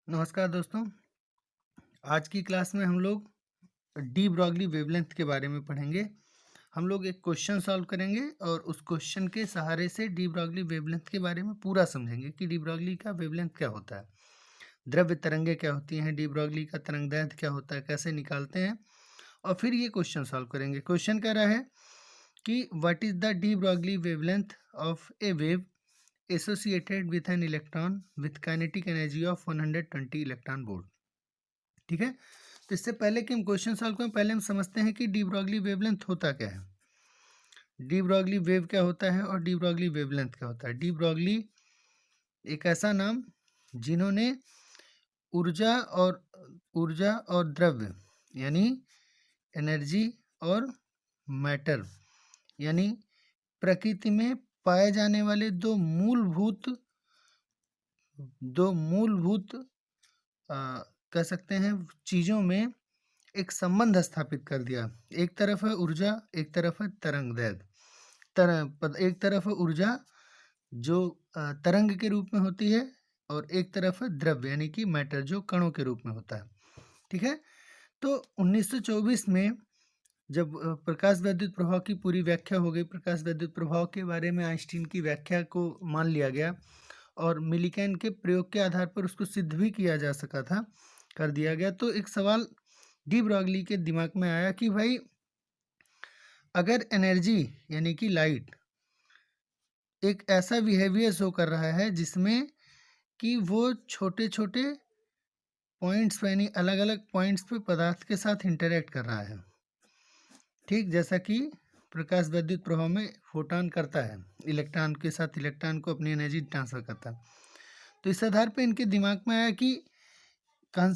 नमस्कार दोस्तों। आज की क्लास में हम लोग डी ब्रॉगली वेवलेंथ के बारे में पढ़ेंगे। हम लोग एक क्वेश्चन सॉल्व करेंगे और उस क्वेश्चन के सहारे से डी ब्रॉगली वेवलेंथ के बारे में पूरा समझेंगे कि डी ब्रॉगली का वेवलेंथ क्या होता है, द्रव्य तरंगे क्या होती हैं, डी ब्रॉगली का तरंगदैर्घ्य क्या होता है, कैसे निकालते हैं, और फिर ये क्वेश्चन सॉल्व करेंगे। क्वेश्चन कह रहा है कि what is the de Broglie wavelength of A wave associated with an electron with kinetic energy of 120 electron volt. ठीक है, तो इससे पहले कि हम क्वेश्चन सॉल्व करें, पहले हम समझते हैं कि डी ब्रॉगली वेवलेंथ होता क्या है। डी ब्रॉगली वेव क्या होता है और डी ब्रॉगली वेवलेंथ क्या होता है। डी ब्रॉगली एक ऐसा नाम जिन्होंने ऊर्जा और द्रव्य यानी एनर्जी और मैटर यानी प्रकृति में पाए जाने वाले दो मूलभूत कह सकते हैं चीज़ों में एक संबंध स्थापित कर दिया। एक तरफ है ऊर्जा, एक तरफ है एक तरफ है ऊर्जा जो तरंग के रूप में होती है, और एक तरफ है द्रव्य यानी कि मैटर जो कणों के रूप में होता है। ठीक है, तो 1924 में जब प्रकाश वैद्युत प्रभाव की पूरी व्याख्या हो गई, प्रकाश वैद्युत प्रभाव के बारे में आइंस्टीन की व्याख्या को मान लिया गया और मिलीकैन के प्रयोग के आधार पर उसको सिद्ध भी किया जा सका था, कर दिया गया। तो एक सवाल डी ब्रॉगली के दिमाग में आया कि भाई अगर एनर्जी यानी कि लाइट एक ऐसा बिहेवियर शो कर रहा है जिसमें कि वो छोटे छोटे पॉइंट्स यानी अलग अलग पॉइंट्स पे पदार्थ के साथ इंटरेक्ट कर रहा है, ठीक जैसा कि प्रकाश वैद्युत प्रभाव में फोटॉन करता है, इलेक्ट्रॉन के साथ इलेक्ट्रॉन को अपनी एनर्जी ट्रांसफर करता है। तो इस आधार पे इनके दिमाग में आया कि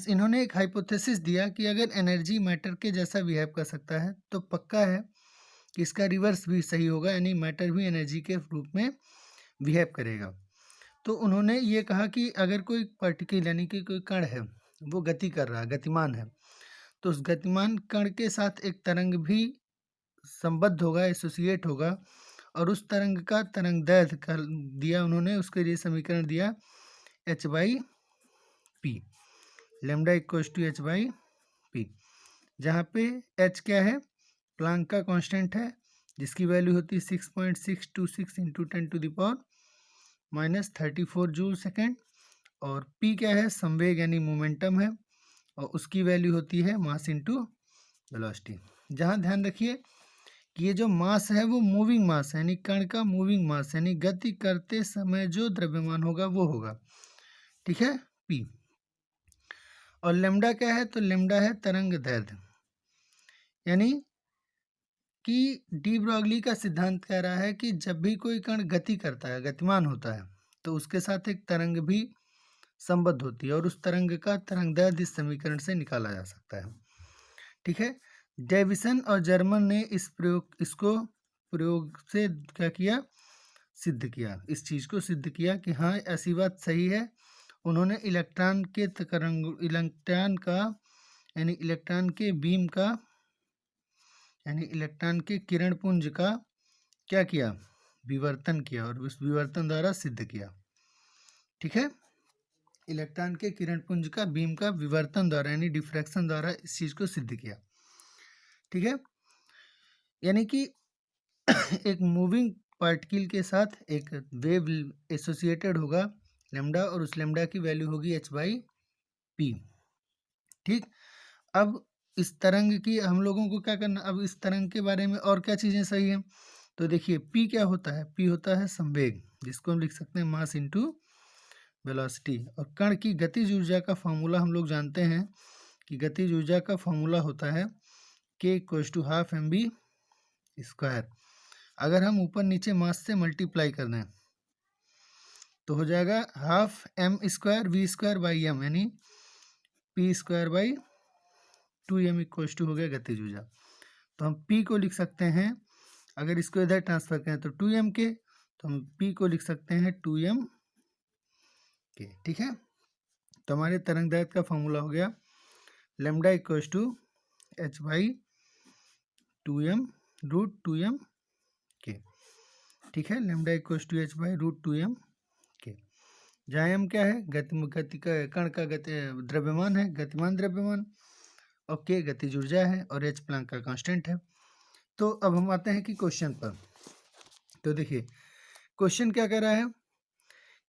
इन्होंने एक हाइपोथेसिस दिया कि अगर एनर्जी मैटर के जैसा बिहेव कर सकता है तो पक्का है कि इसका रिवर्स भी सही होगा, यानी मैटर भी एनर्जी के रूप में बिहेव करेगा। तो उन्होंने ये कहा कि अगर कोई पार्टिकल यानी कि कोई कण है वो गति कर रहा है, गतिमान है, तो उस गतिमान कण के साथ एक तरंग भी संबद्ध होगा, एसोसिएट होगा, और उस तरंग का तरंगदैर्घ्य दिया उन्होंने, उसके लिए समीकरण दिया h by p, lambda equals to h by p, जहाँ पे h क्या है, प्लांक का कांस्टेंट है जिसकी वैल्यू होती है 6.626 इंटू 10⁻−34 जूल सेकेंड, और p क्या है, संवेग यानी मोमेंटम है, और उसकी वैल्यू होती है मास इंटू वेलोसिटी। जहाँ ध्यान रखिए कि ये जो मास है वो मूविंग मास है, यानी कण का मूविंग मास, यानी गति करते समय जो द्रव्यमान होगा वो होगा। ठीक है, p। और लेमडा क्या है, तो लेमडा है तरंग दैर्घ्य, यानी कि डी ब्रॉगली का सिद्धांत कह रहा है कि जब भी कोई कण गति करता है, गतिमान होता है, तो उसके साथ एक तरंग भी संबद्ध होती है और उस तरंग का तरंगदैर्घ्य इस समीकरण से निकाला जा सकता है। ठीक है, डेविसन और जर्मन ने इसको प्रयोग से क्या किया, सिद्ध किया, इस चीज को सिद्ध किया कि हाँ ऐसी बात सही है। उन्होंने इलेक्ट्रॉन का यानी इलेक्ट्रॉन के बीम का यानी इलेक्ट्रॉन के किरण पुंज का क्या किया, विवर्तन किया, और उस विवर्तन द्वारा सिद्ध किया। ठीक है, इलेक्ट्रॉन के किरण पुंज का बीम का विवर्तन द्वारा यानी डिफ्रैक्शन द्वारा इस चीज को सिद्ध किया। ठीक है, यानी कि एक मूविंग पार्टिकल के साथ एक वेव एसोसिएटेड होगा लेमडा, और उस लेमडा की वैल्यू होगी h बाई पी। ठीक, अब इस तरंग की हम लोगों को क्या करना, अब इस तरंग के बारे में और क्या चीज़ें सही हैं, तो देखिए p क्या होता है, p होता है संवेग, जिसको हम लिख सकते हैं मास इंटू वेलोसिटी। और कण की गतिज ऊर्जा का फॉर्मूला हम लोग जानते हैं कि गतिज ऊर्जा का फॉर्मूला होता है k equals to half mv square. अगर हम ऊपर नीचे मास से मल्टीप्लाई कर दें तो हो जाएगा half m square v square by m, यानी p square by 2m equals to हो गया गतिज ऊर्जा। तो हम p को लिख सकते हैं, अगर इसको इधर ट्रांसफर करें तो 2m के, तो हम p को लिख सकते हैं 2m के। ठीक है, तो हमारे तरंगदैर्घ्य का फॉर्मूला हो गया lambda equals to h by 2m root 2m के। ठीक है, lambda equals to h by root 2m के, जहाँ m क्या है, गति का कण का द्रव्यमान है, गतिमान द्रव्यमान, और k गतिज ऊर्जा है, और h प्लैंक का कांस्टेंट है। तो अब हम आते हैं कि क्वेश्चन पर। तो देखिए क्वेश्चन क्या कह रहा है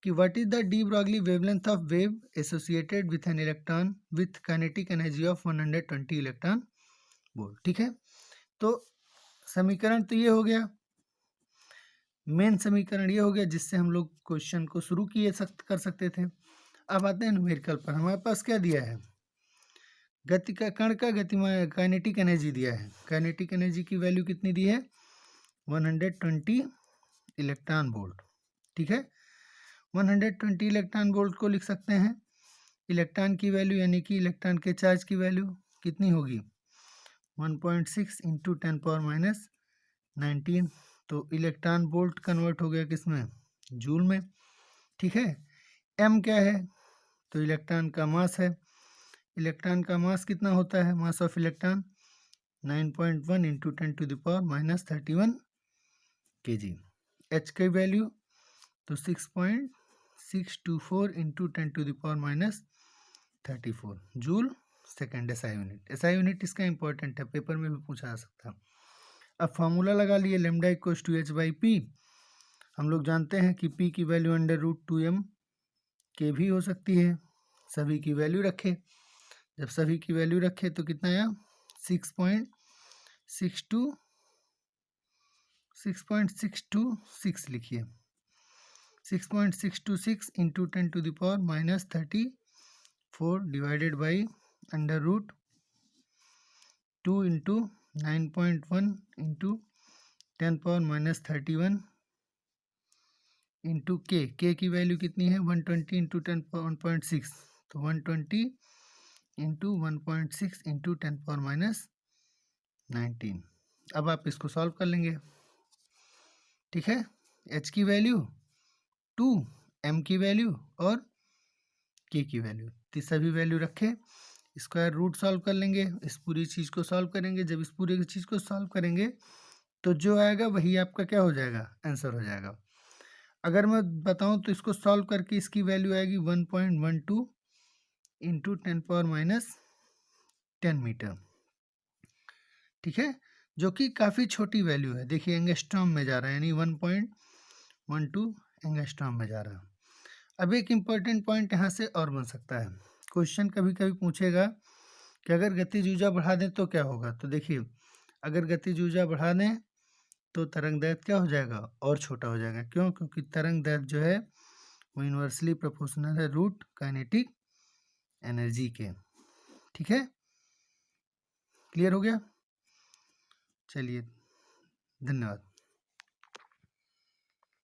कि what is the de Broglie wavelength of wave associated with an electron with kinetic energy of 120 electron volt. ठीक है, तो समीकरण तो ये हो गया, मेन समीकरण ये हो गया जिससे हम लोग क्वेश्चन को शुरू कर सकते थे। अब आते हैं न्यूमेरिकल पर। हमारे पास क्या दिया है, गति का कण का गतिमान काइनेटिक एनर्जी दिया है। काइनेटिक एनर्जी की वैल्यू कितनी दी है, 120 इलेक्ट्रॉन वोल्ट। ठीक है, 120 इलेक्ट्रॉन वोल्ट को लिख सकते हैं, इलेक्ट्रॉन की वैल्यू यानी कि इलेक्ट्रॉन के चार्ज की वैल्यू कितनी होगी, 1.6 इंटू 10⁻19। तो इलेक्ट्रॉन वोल्ट कन्वर्ट हो गया किसमें, जूल में। ठीक है, m क्या है, तो इलेक्ट्रॉन का मास है। इलेक्ट्रॉन का मास कितना होता है, mass of electron 9.1 into 10⁻31 kg। h की वैल्यू तो 6.624 into 10⁻34 joule second SI unit. SI unit इसका इंपॉर्टेंट है, पेपर में भी पूछा जा सकता है। अब फॉर्मूला लगा लिए, lambda equals to h by P. हम लोग जानते हैं कि p की वैल्यू √2m के भी हो सकती है। सभी की वैल्यू रखे, जब सभी की वैल्यू रखे तो कितना आया, 6.626 लिखिए, 6.626 into 10⁻34 divided by √2 into 9.1 into 10⁻31 into के की वैल्यू कितनी है, 120 इंटू 1.6, तो 120 इंटू 1.6 इंटू 10⁻19। अब आप इसको सॉल्व कर लेंगे। ठीक है, h की वैल्यू 2, m की वैल्यू और k की वैल्यू, तो सभी वैल्यू रखे, स्क्वायर रूट सॉल्व कर लेंगे, इस पूरी चीज़ को सॉल्व करेंगे। जब इस पूरी चीज़ को सॉल्व करेंगे तो जो आएगा वही आपका क्या हो जाएगा, आंसर हो जाएगा। अगर मैं बताऊं तो इसको सॉल्व करके इसकी वैल्यू आएगी 1.12 इंटू 10⁻10 मीटर। ठीक है, जो कि काफ़ी छोटी वैल्यू है। देखिए एंगस्ट्रॉम में जा रहा है, यानी 1.12 एंगस्ट्रॉम में जा रहा है। अब एक इम्पॉर्टेंट पॉइंट यहाँ से और बन सकता है, क्वेश्चन कभी कभी पूछेगा कि अगर गतिज ऊर्जा बढ़ा दें तो क्या होगा। तो देखिए अगर गतिज ऊर्जा बढ़ा दें तो तरंग दैर्घ्य क्या हो जाएगा, और छोटा हो जाएगा। क्यों, क्योंकि तरंग दैर्घ्य जो है वो इन्वर्सली प्रोपोर्शनल है रूट काइनेटिक एनर्जी के। ठीक है, क्लियर हो गया, चलिए धन्यवाद।